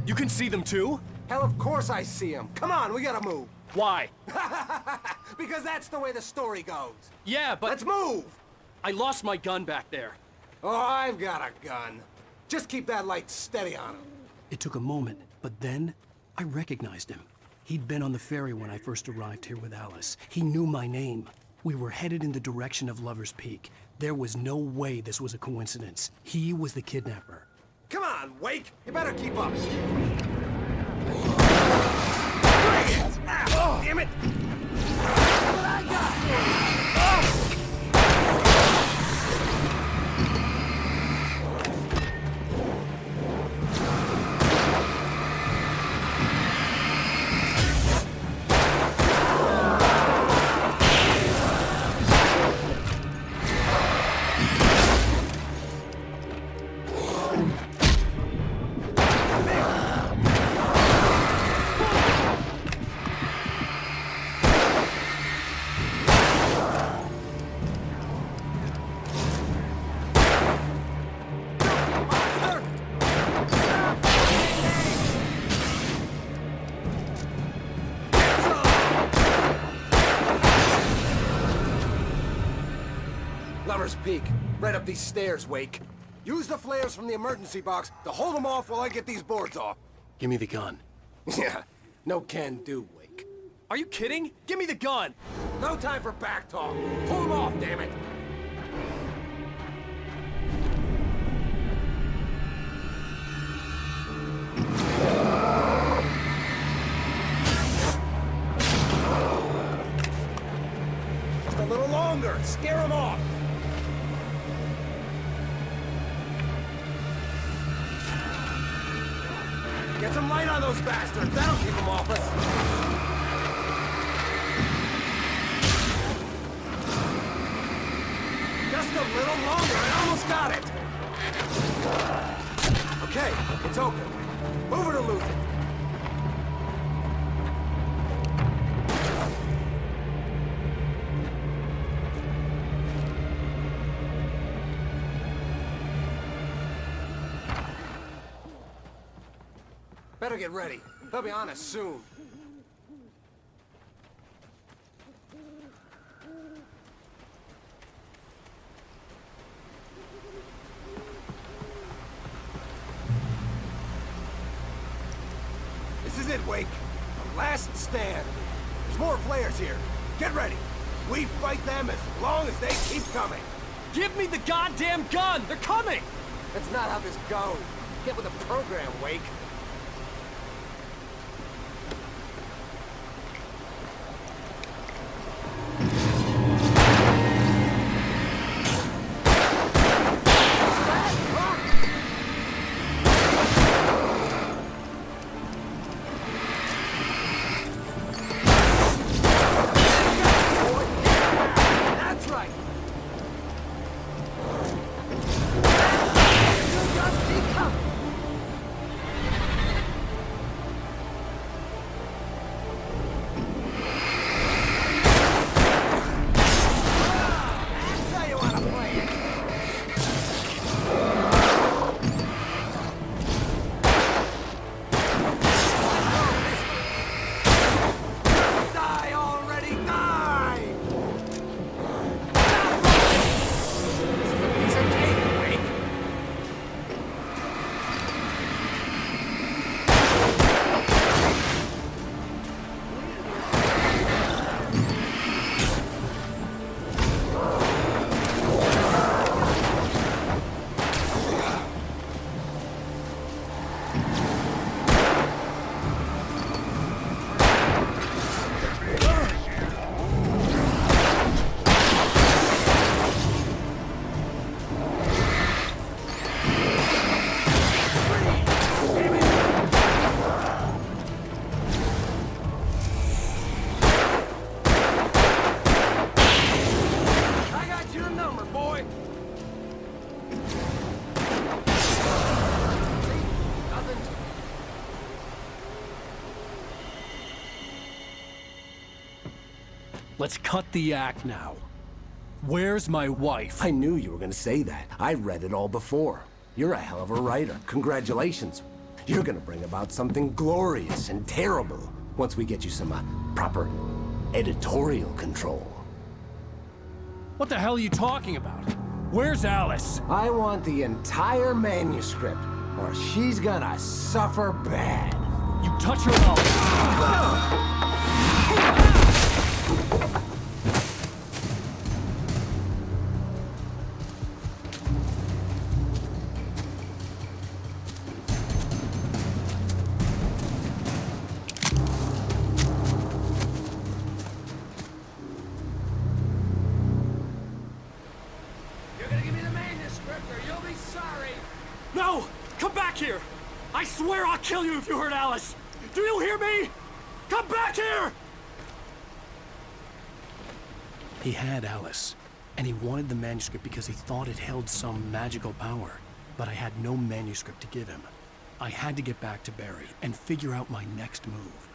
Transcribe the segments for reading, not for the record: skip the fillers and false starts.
You can see them too? Hell, of course I see him. Come on, we gotta move. Why? Because that's the way the story goes. Yeah, but... Let's move! I lost my gun back there. Oh, I've got a gun. Just keep that light steady on him. It took a moment, but then I recognized him. He'd been on the ferry when I first arrived here with Alice. He knew my name. We were headed in the direction of Lover's Peak. There was no way this was a coincidence. He was the kidnapper. Come on, Wake! You better keep up. Bring it! Ah, damn it! What I got? Lover's Peak. Right up these stairs, Wake. Use the flares from the emergency box to hold them off while I get these boards off. Give me the gun. Yeah, no can do, Wake. Are you kidding? Give me the gun! No time for back talk. Pull them off, damn it! Just a little longer. Scare them off. Get some light on those bastards. That'll keep them off us. Just a little longer. I almost got it. Okay, it's open. Move it or lose it. Better get ready. They'll be on us soon. This is it, Wake. The last stand. There's more flares here. Get ready. We fight them as long as they keep coming. Give me the goddamn gun! They're coming! That's not how this goes. Get with the program, Wake. Let's cut the act now. Where's my wife? I knew you were gonna say that. I read it all before. You're a hell of a writer. Congratulations. You're gonna bring about something glorious and terrible once we get you some proper editorial control. What the hell are you talking about? Where's Alice? I want the entire manuscript, or she's gonna suffer bad. You touch her and I'll... You're gonna give me the manuscript, or you'll be sorry. No! Come back here! I swear I'll kill you if you hurt Alice! Do you hear me? Come back here! He had Alice, and he wanted the manuscript because he thought it held some magical power. But I had no manuscript to give him. I had to get back to Barry and figure out my next move.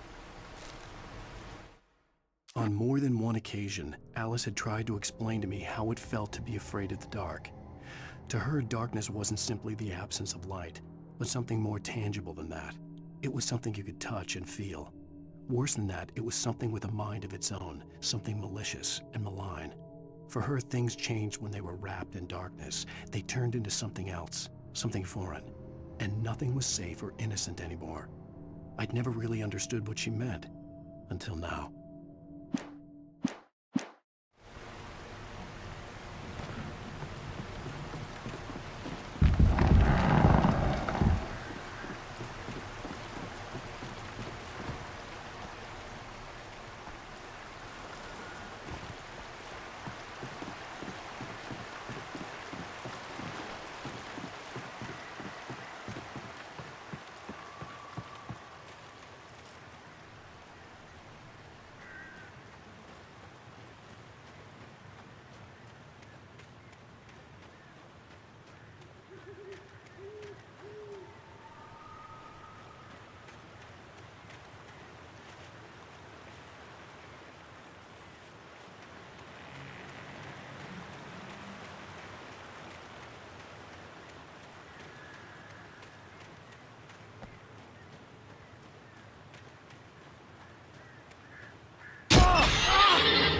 On more than one occasion, Alice had tried to explain to me how it felt to be afraid of the dark. To her, darkness wasn't simply the absence of light, but something more tangible than that. It was something you could touch and feel. Worse than that, it was something with a mind of its own, something malicious and malign. For her, things changed when they were wrapped in darkness. They turned into something else, something foreign, and nothing was safe or innocent anymore. I'd never really understood what she meant, until now.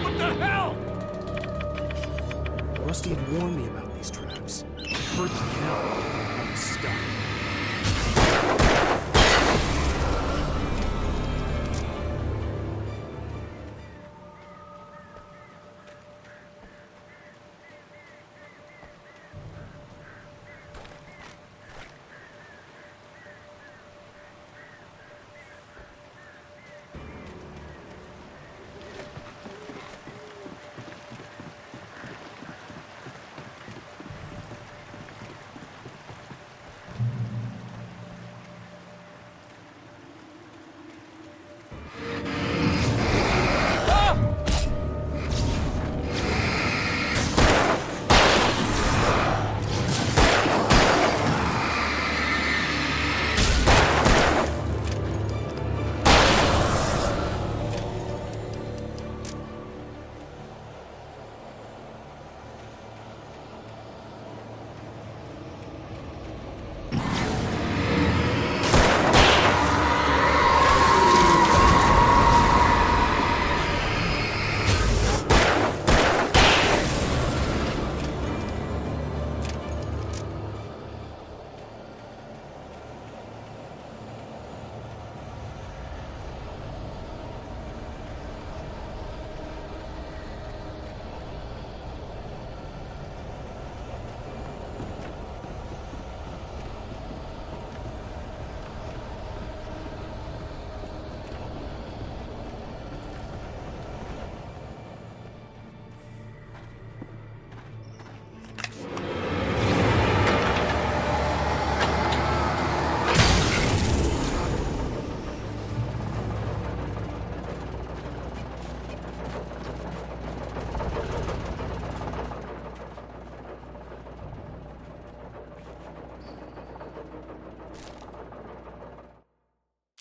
What the hell? Rusty had warned me about these traps. I heard the yell. I was stuck.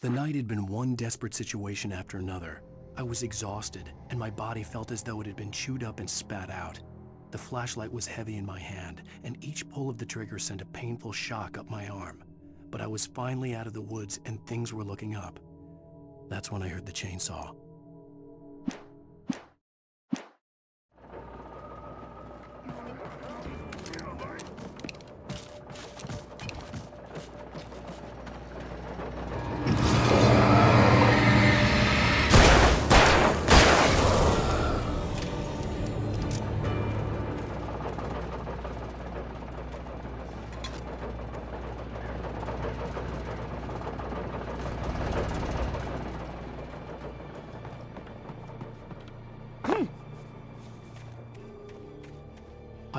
The night had been one desperate situation after another. I was exhausted, and my body felt as though it had been chewed up and spat out. The flashlight was heavy in my hand, and each pull of the trigger sent a painful shock up my arm. but I was finally out of the woods and things were looking up. That's when I heard the chainsaw.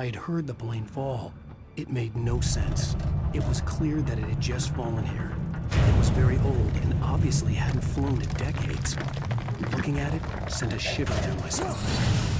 I had heard the plane fall. It made no sense. It was clear that it had just fallen here. It was very old and obviously hadn't flown in decades. Looking at it sent a shiver down my spine.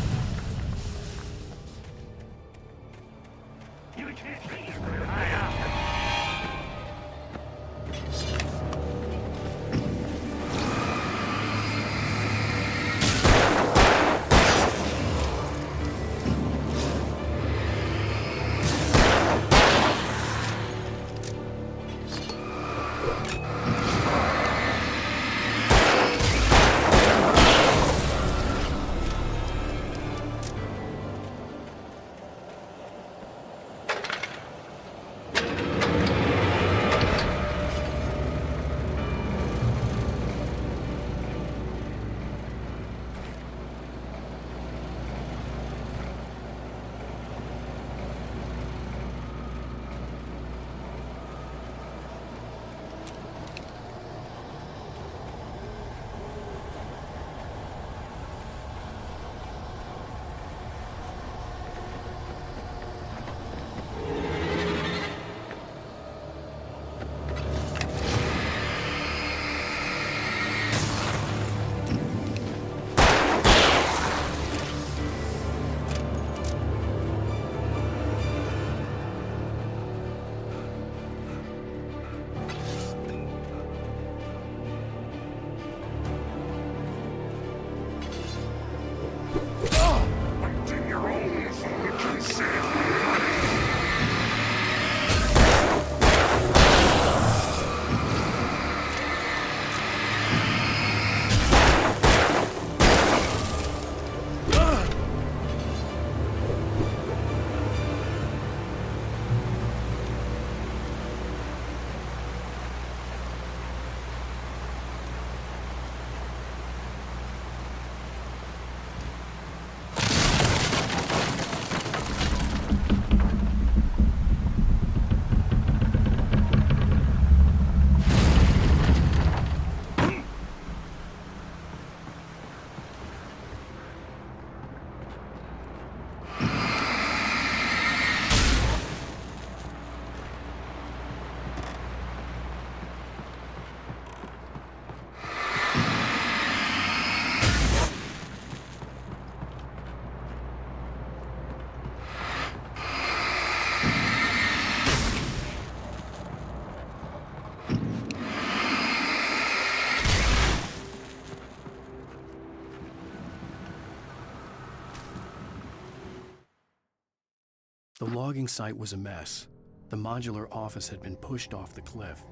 The logging site was a mess. The modular office had been pushed off the cliff.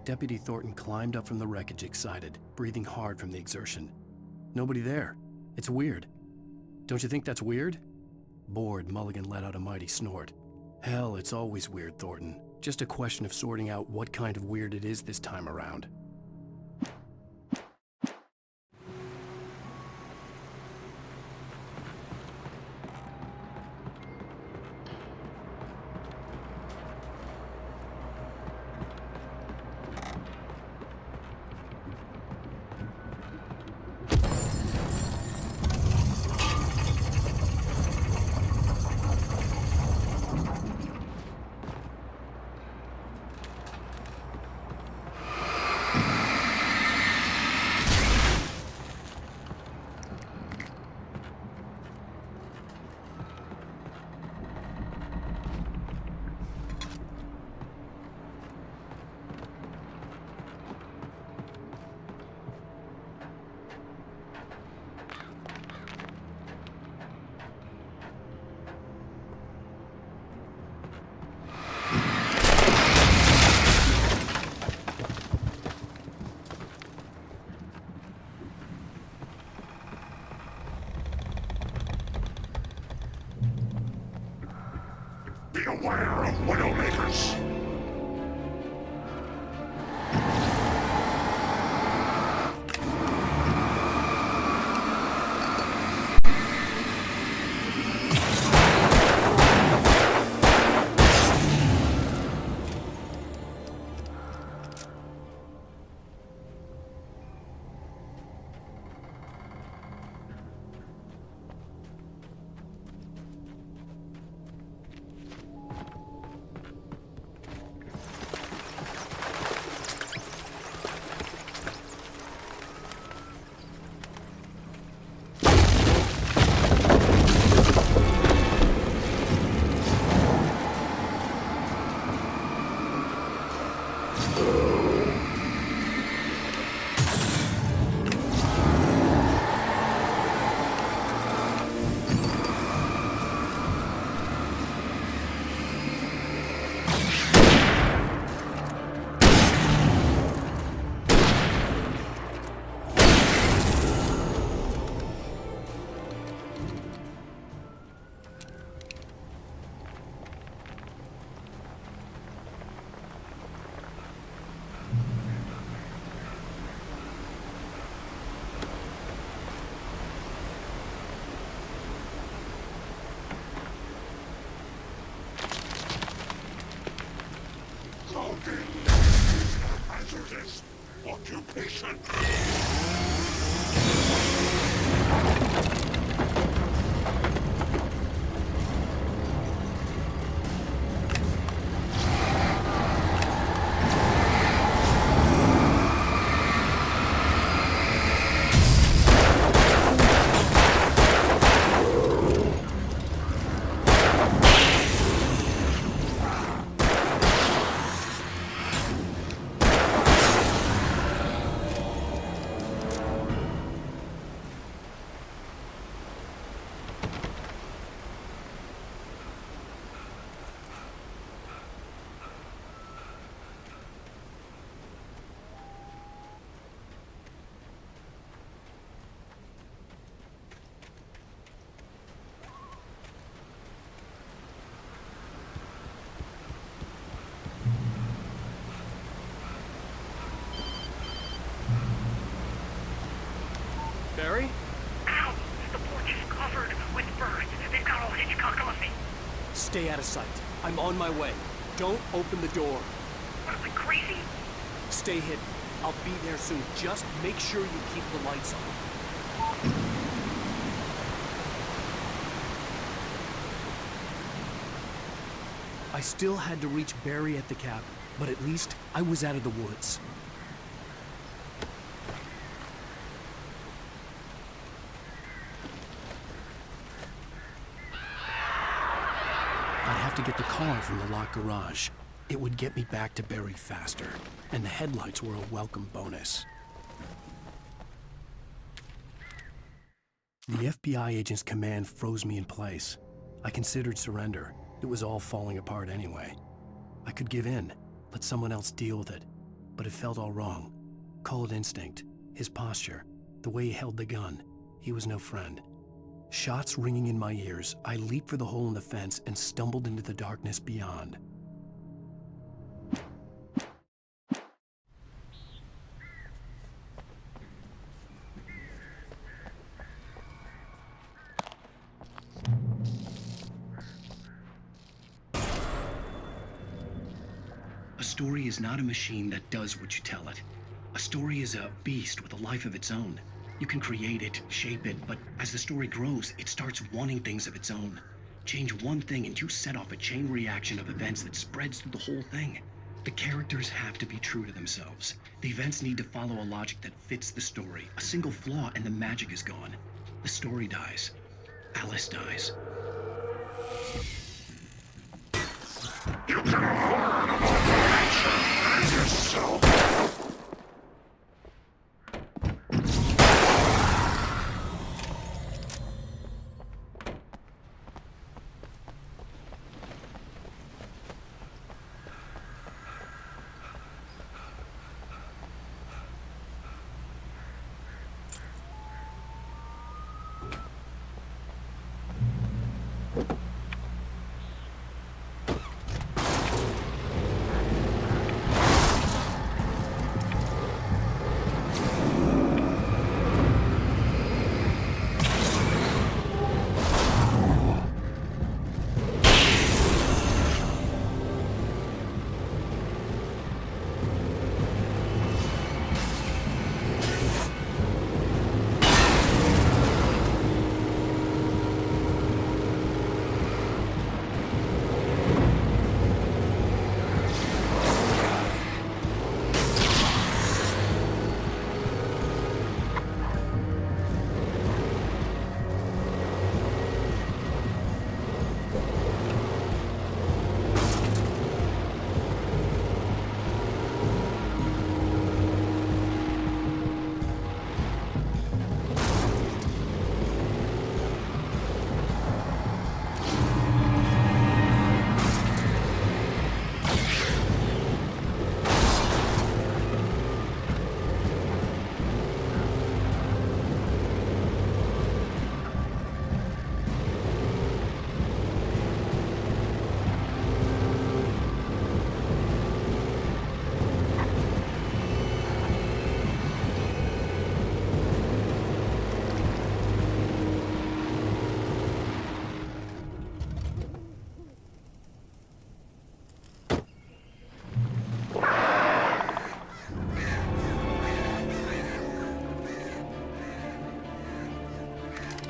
Deputy Thornton climbed up from the wreckage excited, breathing hard from the exertion. Nobody there. It's weird. Don't you think that's weird? Bored, Mulligan let out a mighty snort. Hell, it's always weird, Thornton. Just a question of sorting out what kind of weird it is this time around. Be aware of Widowmakers. Hazardous occupation. Barry? Ow! The porch is covered with birds. They've got all Hitchcock on me. Stay out of sight. I'm on my way. Don't open the door. What am I, crazy? Stay hidden. I'll be there soon. Just make sure you keep the lights on. I still had to reach Barry at the cabin, but at least I was out of the woods. I'd have to get the car from the locked garage. It would get me back to Barry faster, and the headlights were a welcome bonus. The FBI agent's command froze me in place. I considered surrender. It was all falling apart anyway. I could give in, let someone else deal with it, but it felt all wrong. Call it instinct, his posture, the way he held the gun. He was no friend. Shots ringing in my ears, I leaped for the hole in the fence and stumbled into the darkness beyond. A story is not a machine that does what you tell it. A story is a beast with a life of its own. You can create it, shape it, but as the story grows, it starts wanting things of its own. Change one thing and you set off a chain reaction of events that spreads through the whole thing. The characters have to be true to themselves. The events need to follow a logic that fits the story. A single flaw and the magic is gone. The story dies. Alice dies. You can learn about nature and yourself.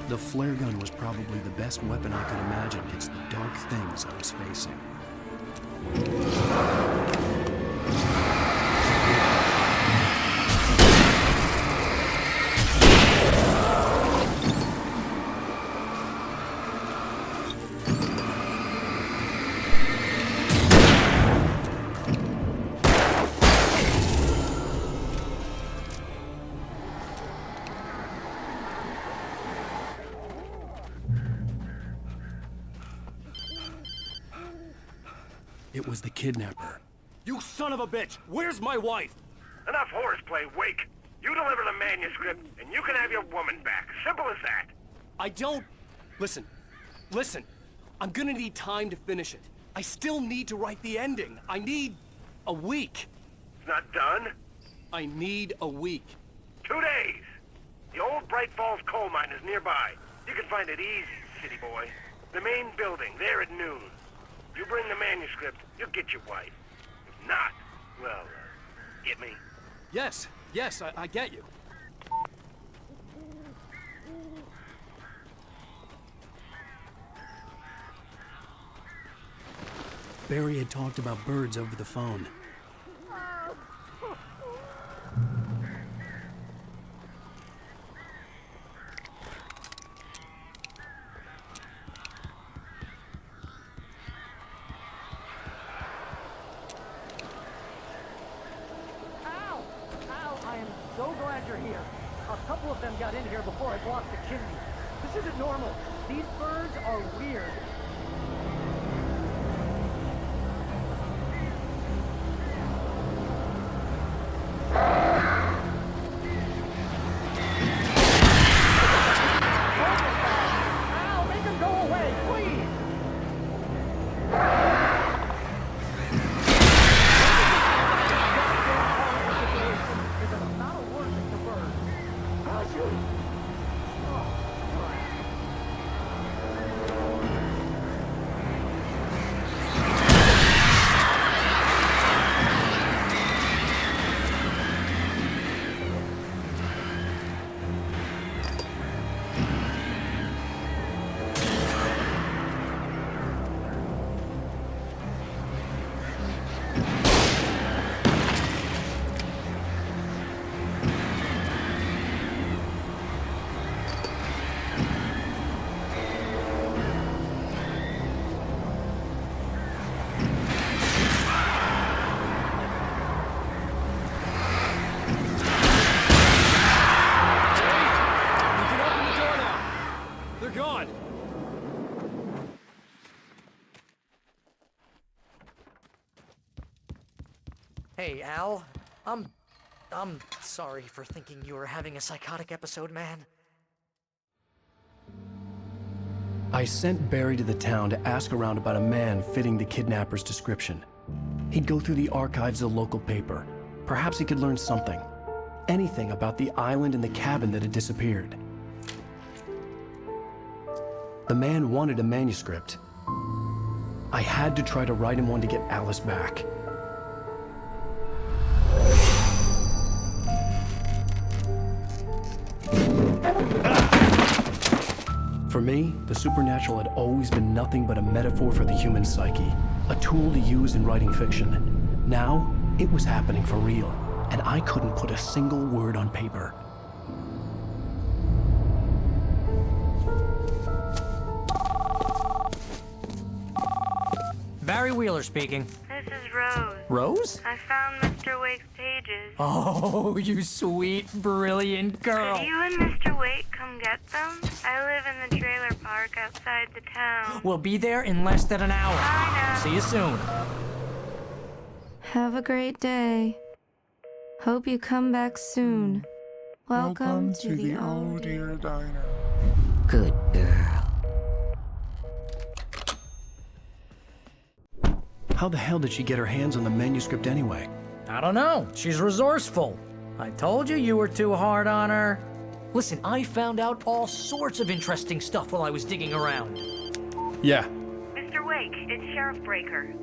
The flare gun was probably the best weapon I could imagine against the dark things I was facing. It was the kidnapper. You son of a bitch! Where's my wife? Enough horseplay, Wake. You deliver the manuscript, and you can have your woman back. Simple as that. I don't... Listen. I'm gonna need time to finish it. I still need to write the ending. I need... a week. It's not done. I need a week. 2 days. The old Bright Falls coal mine is nearby. You can find it easy, city boy. The main building, there at noon. You bring the manuscript, you'll get your wife. If not, well, get me? Yes, I get you. Barry had talked about birds over the phone. So glad you're here. A couple of them got in here before I blocked the chimney. This isn't normal. These birds are weird. Ow, make them go away, please! Hey, Al. I'm sorry for thinking you were having a psychotic episode, man. I sent Barry to the town to ask around about a man fitting the kidnapper's description. He'd go through the archives of the local paper. Perhaps he could learn something. Anything about the island and the cabin that had disappeared. The man wanted a manuscript. I had to try to write him one to get Alice back. For me, the supernatural had always been nothing but a metaphor for the human psyche, a tool to use in writing fiction. Now, it was happening for real, and I couldn't put a single word on paper. Barry Wheeler speaking. This is Rose. Rose? I found Mr. Wake's pages. Oh, you sweet, brilliant girl. Could you and Mr. Wake come get them? I live in the trailer park outside the town. We'll be there in less than an hour. I know. See you soon. Have a great day. Hope you come back soon. Welcome to the Oh Dear Diner. Good girl. How the hell did she get her hands on the manuscript anyway? I don't know. She's resourceful. I told you you were too hard on her. Listen, I found out all sorts of interesting stuff while I was digging around. Yeah. Mr. Wake, it's Sheriff Breaker.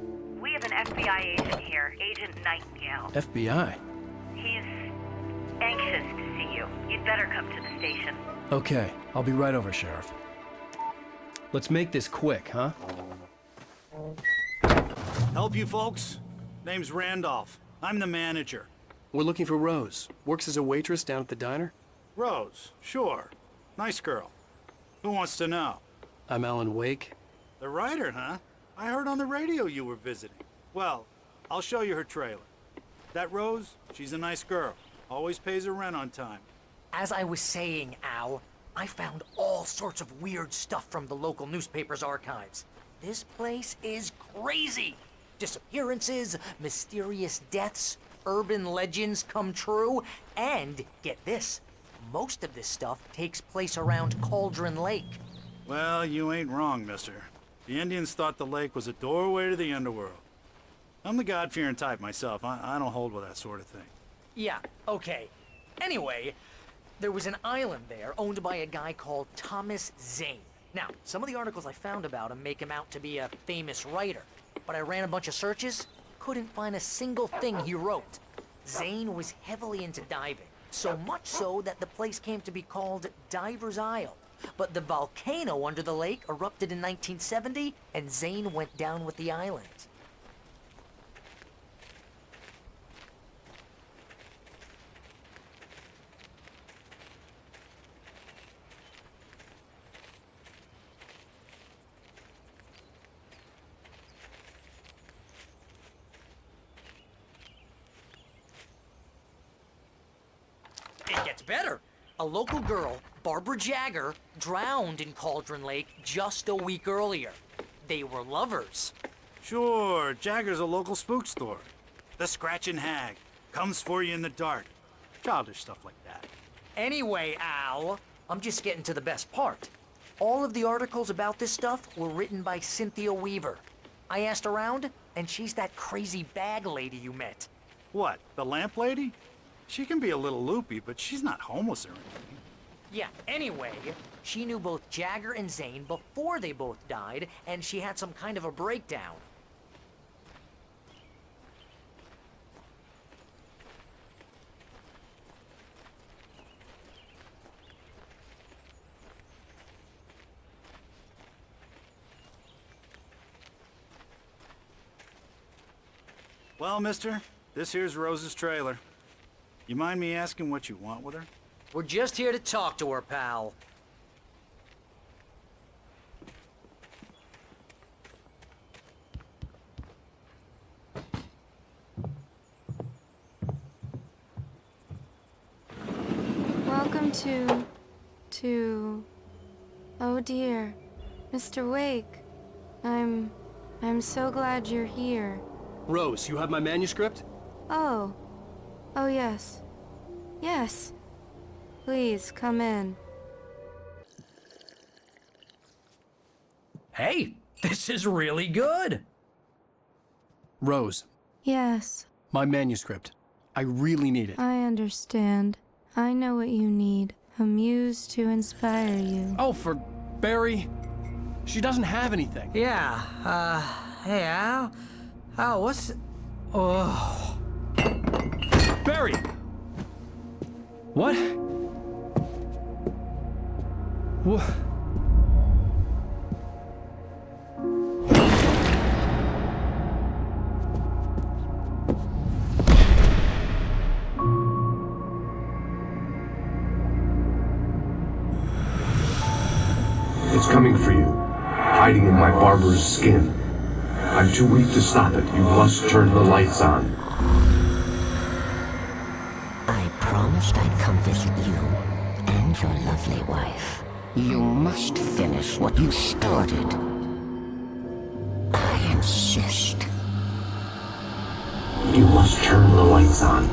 We have an FBI agent here, Agent Nightingale. FBI? He's anxious to see you. You'd better come to the station. Okay, I'll be right over, Sheriff. Let's make this quick, huh? Help you folks? Name's Randolph. I'm the manager. We're looking for Rose. Works as a waitress down at the diner. Rose, sure. Nice girl. Who wants to know? I'm Alan Wake. The writer, huh? I heard on the radio you were visiting. Well, I'll show you her trailer. That Rose, she's a nice girl. Always pays her rent on time. As I was saying, Al, I found all sorts of weird stuff from the local newspaper's archives. This place is crazy. Disappearances, mysterious deaths, urban legends come true, and get this, most of this stuff takes place around Cauldron Lake. Well, you ain't wrong, mister. The Indians thought the lake was a doorway to the underworld. I'm the God-fearing type myself. I don't hold with that sort of thing. Yeah, okay. Anyway, there was an island there owned by a guy called Thomas Zane. Now, some of the articles I found about him make him out to be a famous writer, but I ran a bunch of searches, couldn't find a single thing he wrote. Zane was heavily into diving, so much so that the place came to be called Diver's Isle. But the volcano under the lake erupted in 1970, and Zane went down with the island. It gets better. A local girl, Barbara Jagger, drowned in Cauldron Lake just a week earlier. They were lovers. Sure, Jagger's a local spook story. The Scratching Hag comes for you in the dark. Childish stuff like that. Anyway, Al, I'm just getting to the best part. All of the articles about this stuff were written by Cynthia Weaver. I asked around, and she's that crazy bag lady you met. What, the lamp lady? She can be a little loopy, but she's not homeless or anything. Yeah, anyway, she knew both Jagger and Zane before they both died, and she had some kind of a breakdown. Well, mister, this here's Rose's trailer. You mind me asking what you want with her? We're just here to talk to her, pal. Welcome to... Oh dear. Mr. Wake. I'm so glad you're here. Rose, you have my manuscript? Oh. Oh, yes. Yes. Please, come in. Hey, this is really good. Rose, Yes, my manuscript. I really need it. I understand. I know what you need. A muse to inspire you. Oh, for Barry. She doesn't have anything. Yeah, hey, Al? Al, what's... Oh... Barry! What? What? It's coming for you, hiding in my barber's skin. I'm too weak to stop it. You must turn the lights on. I promised I'd come visit you and your lovely wife. You must finish what you started. I insist. You must turn the lights on.